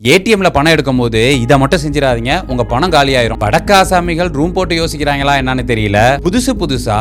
ஏடிஎம்ல பணம் எடுக்கும் போது இதை மட்டும் செஞ்சிடாதீங்க, உங்க பணம் காலியாயிரும். வடக்கு ஆசாமிகள் ரூம் போட்டு யோசிக்கிறாங்களா என்னன்னு தெரியல. புதுசா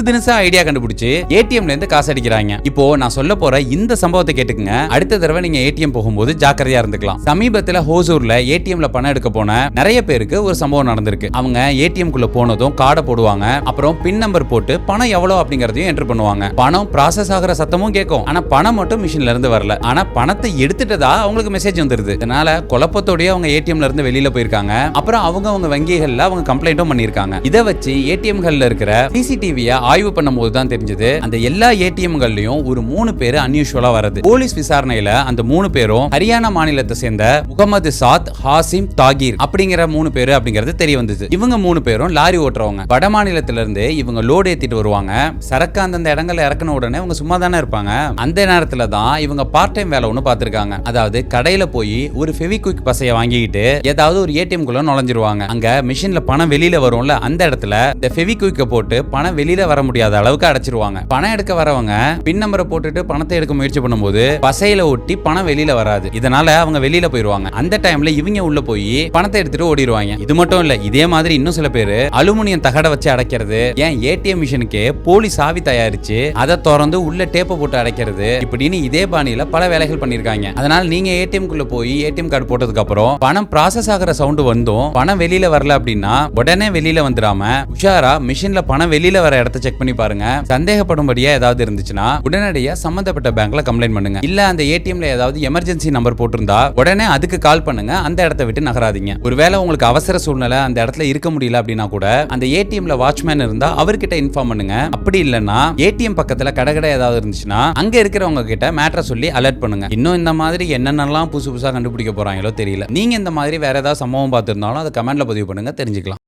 தினசா ஐடியா கண்டுபிடிச்சு ஏடிஎம்ல இருந்து காசு அடிக்கிறாங்க. இப்போ நான் சொல்ல போற இந்த சம்பவத்தை கேட்டுக்குங்க. அடுத்த தடவை நீங்க ஏடிஎம் போகும்போது ஜாக்கிரதையா இருந்துக்கலாம். சமீபத்துல ஹோசூர்ல ஏடிஎம்ல பணம் எடுக்க போன நிறைய பேருக்கு ஒரு சம்பவம் நடந்திருக்கு. அவங்க ஏடிஎம் குள்ள போனதும் கார்டை போடுவாங்க, அப்புறம் பின் நம்பர் போட்டு பணம் எவ்வளவு அப்படிங்கறதையும் என்டர் பண்ணுவாங்க. பணம் ப்ராசஸ் ஆகிற சத்தமும் கேட்கும், ஆனா பணம் மட்டும் மிஷின்ல இருந்து வரல. ஆனா பணத்தை எடுத்துட்டதா அவங்களுக்கு மெசேஜ் வந்துருது. குழப்பத்தோடய அவங்க ஏடிஎம்ல இருந்து வெளியில போயிருக்காங்க. அப்புறம் அவங்க வங்கிகள்ல அவங்க கம்ப்ளைண்ட்டும் பண்ணிருக்காங்க. இதை வச்சு ஏடிஎம்கள்ல இருக்கிற சிசிடிவியை ஆய்வு பண்ணும்போது தான் தெரிஞ்சது, அந்த எல்லா ஏடிஎம்கள்லயும் ஒரு 3 பேர் அன்யூஷுவலா வருது. போலீஸ் விசாரணையில அந்த 3 பேரும் ஹரியானா மாநிலத்தை சேர்ந்த முகமது சாத், ஹாசிம், தாகீர் அப்படிங்கிற 3 பேரு அப்படிங்கிறது தெரிய வந்தது. இவங்க 3 பேரும் லாரி ஓட்டுறவங்க. வட மாநிலத்தில இருந்து இவங்க லோடு ஏத்திட்டு வருவாங்க. சரக்கு அந்தந்த இடங்கள்ல இறக்குன உடனே இவங்க சும்மா தானே இருப்பாங்க. அந்த நேரத்துல தான் இவங்க பார்ட் டைம் வேலை ஒன்று பார்த்திருக்காங்க. அதாவது கடையில போய் ஒரு ஃபெவிக்விக் பசைய வாங்கிட்டு ஏதாவது ஒரு ஏடிஎம் குள்ள நுழைஞ்சிருவாங்க. அங்க மிஷின்ல பணம் வெளியில வரும்ல, அந்த இடத்துல இந்த ஃபெவிக்விக்க போட்டு பணம் வெளியில வர முடியாத அளவுக்கு அடைச்சிருவாங்க. பணம் எடுக்க வரவங்க பின் நம்பரை போட்டுட்டு பணத்தை எடுக்க முயற்சி பண்ணும்போது பசையில ஒட்டி பணம் வெளியில வராது. இதனால அவங்க வெளியில போயிருவாங்க. அந்த டைம்ல இவங்க உள்ள போய் பணத்தை எடுத்துட்டு ஓடிடுவாங்க. இது மட்டும் இல்ல, இதே மாதிரி இன்னும் சில பேர் அலுமினியம் தகட வச்சு அடைக்கிறது, ஏன் ஏடிஎம் மிஷினுக்கு போலீஸ் ஆவி தயாரிச்சு அதை திறந்து உள்ள டேப்பை போட்டு அடைக்கிறது, இப்படின்னு இதே பாணியில பல வேலைகள் பண்ணிருக்காங்க. அதனால நீங்க ஏடிஎம் குள்ள போய் ஏடிஎம் கார்டு போட்டதுக்கு அப்புறம் பணம் ப்ராசஸ் ஆகிற சவுண்ட் வந்தும் பணம் வெளியில வரல அப்படின்னா உடனே வெளியில வந்துடாம உஷாரா மிஷின்ல பணம் வெளியில வர இடத்தை செக் பண்ணி பாருங்க. சந்தேகப்படும்படியா ஏதாவது இருந்துச்சுன்னா உடனடியா சம்பந்தப்பட்ட பேங்க்ல கம்ப்ளைண்ட் பண்ணுங்க. இல்ல அந்த ஏடிஎம்ல ஏதாவது எமர்ஜென்சி நம்பர் போட்டிருந்தா உடனே அதுக்கு கால் பண்ணுங்க. அந்த இடத்தை விட்டு நகராதீங்க. ஒருவேளை உங்களுக்கு அவசர சூழ்நிலை அந்த இடத்துல இருக்க முடியல அப்படின்னா கூட அந்த ஏடிஎம்ல வாட்ச்மேன் இருந்தா அவர்கிட்ட இன்ஃபார்ம் பண்ணுங்க. அப்படி இல்லைன்னா ஏடிஎம் பக்கத்துல கடை ஏதாவது இருந்துச்சுன்னா அங்க இருக்கிறவங்க கிட்ட மேட்டரை சொல்லி அலர்ட் பண்ணுங்க. இன்னும் இந்த மாதிரி என்னென்னலாம் புதுசா கண்டுபிடிக்க போறாங்களோ தெரியல. நீங்க இந்த மாதிரி வேற ஏதாவது சம்பவம் பார்த்திருந்தாலும் அதை கமெண்ட்ல பதிவு பண்ணுங்க, தெரிஞ்சுக்கலாம்.